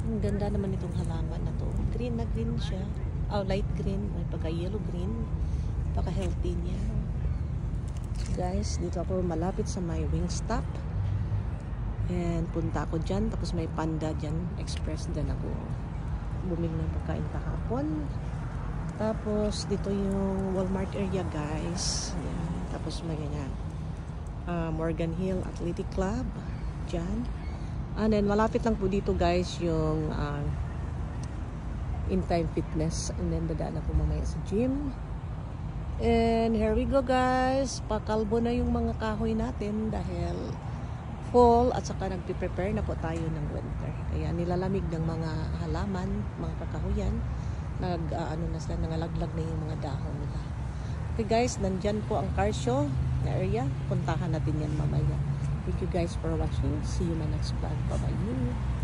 Ang ganda naman itong halaman na to. Green na green siya. Oh, light green. May pagka-yellow green. Paka-healthy niya. So guys, dito ako malapit sa my Wingstop. And punta ako dyan. Tapos may Panda dyan. Express din ako. Bumili ng pagkain kahapon. Tapos dito yung Walmart area guys. Ayan. Tapos may ganyan. Morgan Hill Athletic Club. Dyan. And then malapit lang po dito guys yung In Time Fitness. And then dadaan ako mamaya sa gym. And here we go guys. Pakalbo na yung mga kahoy natin dahil fall at saka nagpe-prepare na po tayo ng winter. Kaya nilalamig ng mga halaman, mga kakahuyan. Na sila, nangalaglag na yung mga dahon nila. Okay guys, nandyan po ang car show na area. Puntahan natin yan mamaya. Thank you guys for watching. See you in my next vlog. Bye-bye.